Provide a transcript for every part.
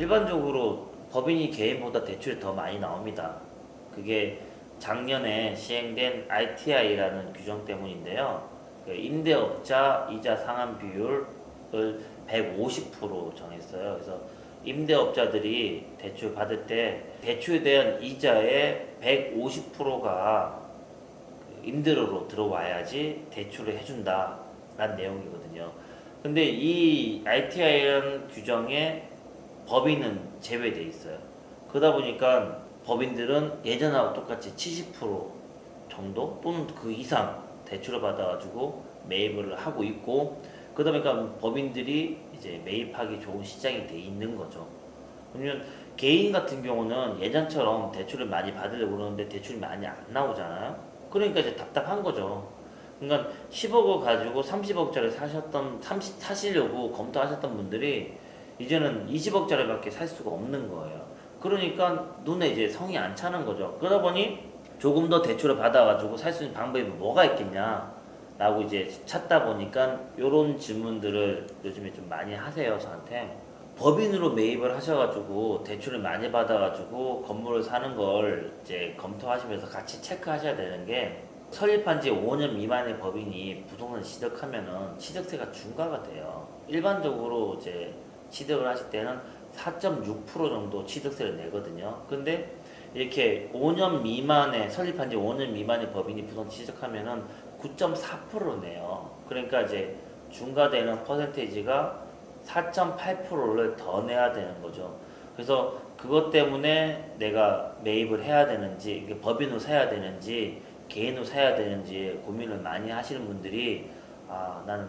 일반적으로 법인이 개인보다 대출이 더 많이 나옵니다. 그게 작년에 시행된 ITI라는 규정 때문인데요. 그 임대업자 이자 상환 비율을 150% 정했어요. 그래서 임대업자들이 대출 받을 때 대출에 대한 이자의 150%가 임대료로 들어와야지 대출을 해준다라는 내용이거든요. 근데 이 ITI라는 규정에 법인은 제외돼 있어요. 그러다 보니까 법인들은 예전하고 똑같이 70% 정도 또는 그 이상 대출을 받아가지고 매입을 하고 있고, 그러다 보니까 법인들이 이제 매입하기 좋은 시장이 돼 있는 거죠. 왜냐면 개인 같은 경우는 예전처럼 대출을 많이 받으려고 그러는데 대출이 많이 안 나오잖아요. 그러니까 이제 답답한 거죠. 그러니까 10억을 가지고 30억짜리 사시려고 검토하셨던 분들이 이제는 20억짜리밖에 살 수가 없는 거예요. 그러니까 눈에 이제 성이 안 차는 거죠. 그러다 보니 조금 더 대출을 받아가지고 살 수 있는 방법이 뭐가 있겠냐 라고 이제 찾다 보니까 요런 질문들을 요즘에 좀 많이 하세요, 저한테. 법인으로 매입을 하셔가지고 대출을 많이 받아가지고 건물을 사는 걸 이제 검토하시면서 같이 체크하셔야 되는 게, 설립한 지 5년 미만의 법인이 부동산 취득하면은 취득세가 중과가 돼요. 일반적으로 이제 취득을 하실 때는 4.6% 정도 취득세를 내거든요. 근데 이렇게 5년 미만의, 설립한 지 5년 미만의 법인이 부동산 취득하면은 9.4%를 내요. 그러니까 이제 중과되는 퍼센테이지가 4.8%를 더 내야 되는 거죠. 그래서 그것 때문에 내가 매입을 해야 되는지, 이게 법인으로 사야 되는지 개인으로 사야 되는지 고민을 많이 하시는 분들이, 아, 나는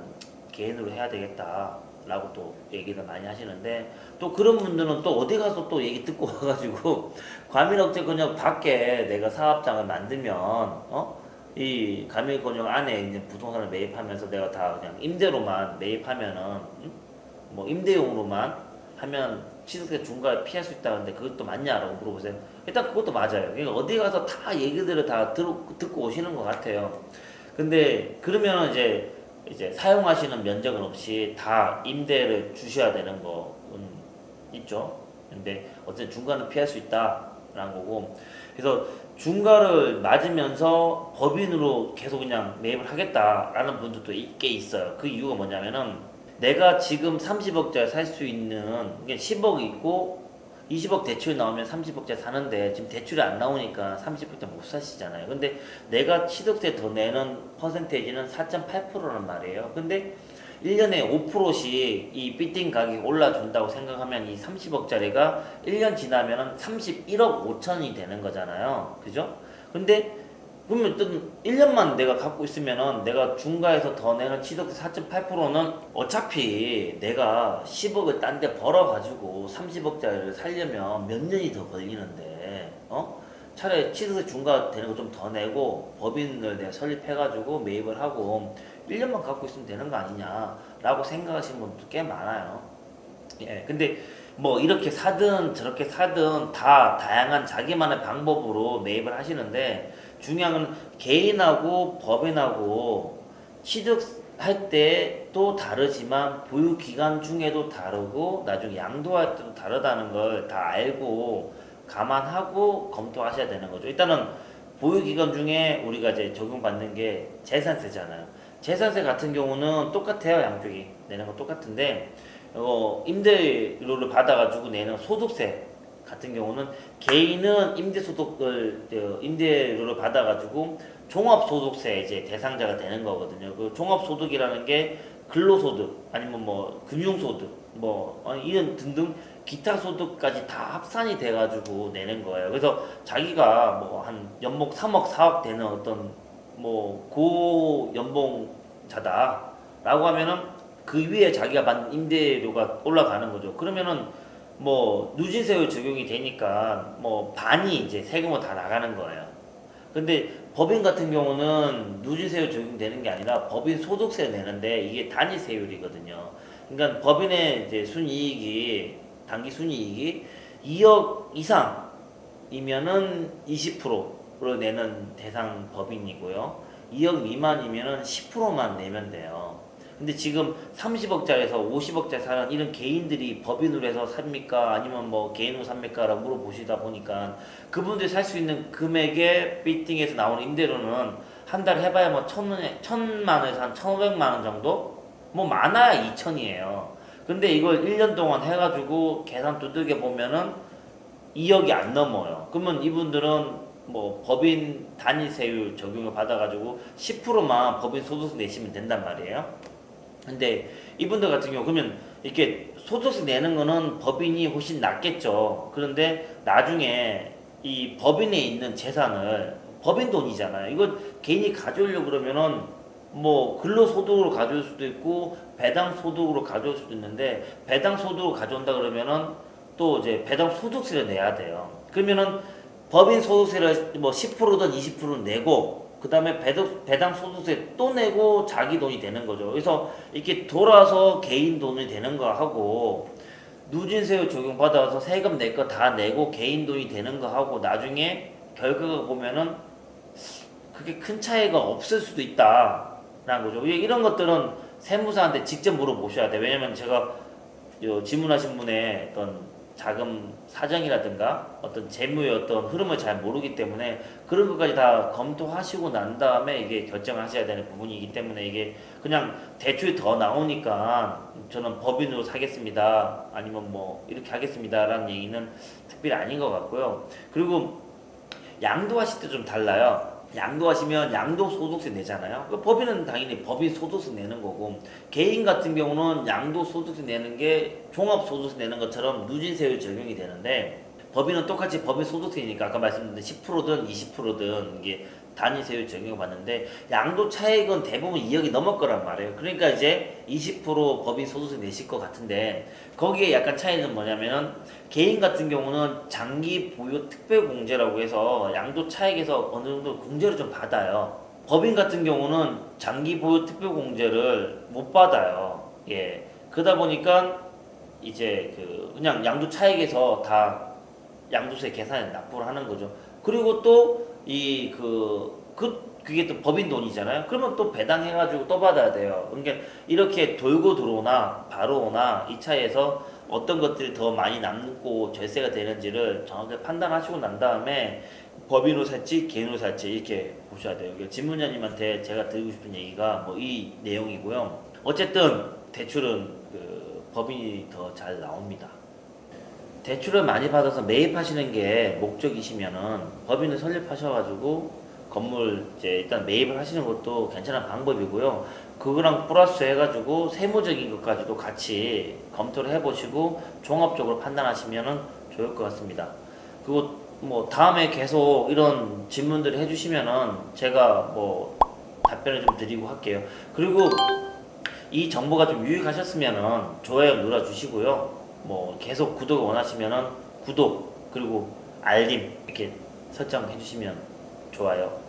개인으로 해야 되겠다 라고 또 얘기를 많이 하시는데, 또 그런 분들은 또 어디 가서 또 얘기 듣고 와가지고 과밀억제권역 밖에 내가 사업장을 만들면 이 과밀권역 안에 있는 부동산을 매입하면서 내가 다 그냥 임대로만 매입하면은, 뭐 임대용으로만 하면 취득세 중과에 피할 수 있다는데 그것도 맞냐라고 물어보세요. 일단 그것도 맞아요. 그러니까 어디 가서 다 얘기들을 다 듣고 오시는 것 같아요. 근데 그러면 이제 사용하시는 면적은 없이 다 임대를 주셔야 되는 거는 있죠. 근데 어쨌든 중과는 피할 수 있다라는 거고, 그래서 중과를 맞으면서 법인으로 계속 그냥 매입을 하겠다라는 분들도 꽤 있어요. 그 이유가 뭐냐면은, 내가 지금 30억짜리 살 수 있는 게 10억 있고 20억 대출 나오면 30억짜리 사는데, 지금 대출이 안 나오니까 30억짜리 못 사시잖아요. 근데 내가 취득세 더 내는 퍼센테이지는 4.8%란 말이에요. 근데 1년에 5%씩 이 빌딩 가격이 올라준다고 생각하면 이 30억짜리가 1년 지나면 31억 5천이 되는 거잖아요. 그죠? 근데 그러면 또 1년만 내가 갖고 있으면은 내가 중과에서 더 내는 취득세 4.8%는 어차피 내가 10억을 딴 데 벌어가지고 30억짜리를 살려면 몇 년이 더 걸리는데, 차라리 취득세 중과 되는 거 좀 더 내고 법인을 내가 설립해가지고 매입을 하고 1년만 갖고 있으면 되는 거 아니냐라고 생각하시는 분도 꽤 많아요. 예, 근데 뭐 이렇게 사든 저렇게 사든 다 다양한 자기만의 방법으로 매입을 하시는데, 중요한 건 개인하고 법인하고 취득할 때도 다르지만 보유 기간 중에도 다르고 나중에 양도할 때도 다르다는 걸 다 알고 감안하고 검토하셔야 되는 거죠. 일단은 보유 기간 중에 우리가 이제 적용받는 게 재산세잖아요. 재산세 같은 경우는 똑같아요. 양쪽이 내는 거 똑같은데, 임대료를 받아가지고 내는 소득세 같은 경우는, 개인은 임대료를 받아가지고 종합소득세 이제 대상자가 되는 거거든요. 그 종합소득이라는 게 근로소득 아니면 뭐 금융소득 뭐 이런 등등 기타 소득까지 다 합산이 돼가지고 내는 거예요. 그래서 자기가 뭐 한 연봉 3억 4억 되는 어떤 뭐 고연봉자다라고 하면은 그 위에 자기가 받는 임대료가 올라가는 거죠. 그러면은 뭐 누진세율 적용이 되니까 뭐 반이 이제 세금으로 다 나가는 거예요. 근데 법인 같은 경우는 누진세율 적용되는 게 아니라 법인 소득세 내는데 이게 단위세율이거든요. 그러니까 법인의 이제 순이익이, 단기 순이익이 2억 이상이면은 20%로 내는 대상 법인이고요. 2억 미만이면은 10%만 내면 돼요. 근데 지금 30억짜리에서 50억짜리 사는 이런 개인들이 법인으로 해서 삽니까? 아니면 뭐 개인으로 삽니까? 라고 물어보시다 보니까 그분들이 살 수 있는 금액의 빌딩에서 나오는 임대료는 한 달 해봐야 뭐 1,000만 원에서 한 1,500만 원 정도? 뭐 많아야 2천이에요. 근데 이걸 1년 동안 해가지고 계산 두들겨 보면은 2억이 안 넘어요. 그러면 이분들은 뭐 법인 단위세율 적용을 받아가지고 10%만 법인 소득세 내시면 된단 말이에요. 근데 이분들 같은 경우 그러면 이렇게 소득세 내는 거는 법인이 훨씬 낫겠죠. 그런데 나중에 이 법인에 있는 재산을 법인 돈이잖아요. 이거 개인이 가져오려고 그러면은 뭐 근로소득으로 가져올 수도 있고 배당소득으로 가져올 수도 있는데 배당소득으로 가져온다 그러면은 또 이제 배당소득세를 내야 돼요. 그러면은 법인 소득세를 뭐 10%든 20%는 내고 그 다음에 배당 소득세 또 내고 자기 돈이 되는 거죠. 그래서 이렇게 돌아서 개인 돈이 되는 거 하고 누진세율 적용받아서 세금 낼 거 다 내고 개인 돈이 되는 거 하고 나중에 결과가 보면은 그게 큰 차이가 없을 수도 있다라는 거죠. 이런 것들은 세무사한테 직접 물어보셔야 돼요. 왜냐면 제가 질문하신 분의 어떤 자금 사정이라든가 어떤 재무의 어떤 흐름을 잘 모르기 때문에 그런 것까지 다 검토하시고 난 다음에 이게 결정을 하셔야 되는 부분이기 때문에 이게 그냥 대출이 더 나오니까 저는 법인으로 사겠습니다 아니면 뭐 이렇게 하겠습니다 라는 얘기는 특별히 아닌 것 같고요. 그리고 양도하실 때 좀 달라요. 양도하시면 양도소득세 내잖아요. 법인은 당연히 법인 소득세 내는 거고 개인 같은 경우는 양도소득세 내는 게 종합소득세 내는 것처럼 누진세율 적용이 되는데 법인은 똑같이 법인 소득세니까 아까 말씀드린 10%든 20%든 이게 단위세율 적용을 받는데 양도 차익은 대부분 2억이 넘을 거란 말이에요. 그러니까 이제 20% 법인 소득세 내실 것 같은데 거기에 약간 차이는 뭐냐면은 개인 같은 경우는 장기 보유 특별공제라고 해서 양도 차익에서 어느 정도 공제를 좀 받아요. 법인 같은 경우는 장기 보유 특별공제를 못 받아요. 예. 그러다 보니까 이제 그냥 양도 차익에서 다 양도세 계산에 납부를 하는 거죠. 그리고 또 그게 또 법인 돈이잖아요. 그러면 또 배당해가지고 또 받아야 돼요. 그러니까 이렇게 돌고 들어오나 바로 오나 이 차이에서 어떤 것들이 더 많이 남고 절세가 되는지를 정확하게 판단하시고 난 다음에 법인으로 살지 개인으로 살지 이렇게 보셔야 돼요. 질문자님한테 제가 드리고 싶은 얘기가 뭐 이 내용이고요. 어쨌든 대출은 법인이 더 잘 나옵니다. 대출을 많이 받아서 매입하시는 게 목적이시면은 법인을 설립하셔가지고 건물 이제 일단 매입을 하시는 것도 괜찮은 방법이고요. 그거랑 플러스 해가지고 세무적인 것까지도 같이 검토를 해보시고 종합적으로 판단하시면은 좋을 것 같습니다. 그리고 뭐 다음에 계속 이런 질문들을 해주시면은 제가 뭐 답변을 좀 드리고 할게요. 그리고 이 정보가 좀 유익하셨으면은 좋아요 눌러주시고요. 뭐 계속 구독을 원하시면은 구독 그리고 알림 이렇게 설정해 주시면 좋아요.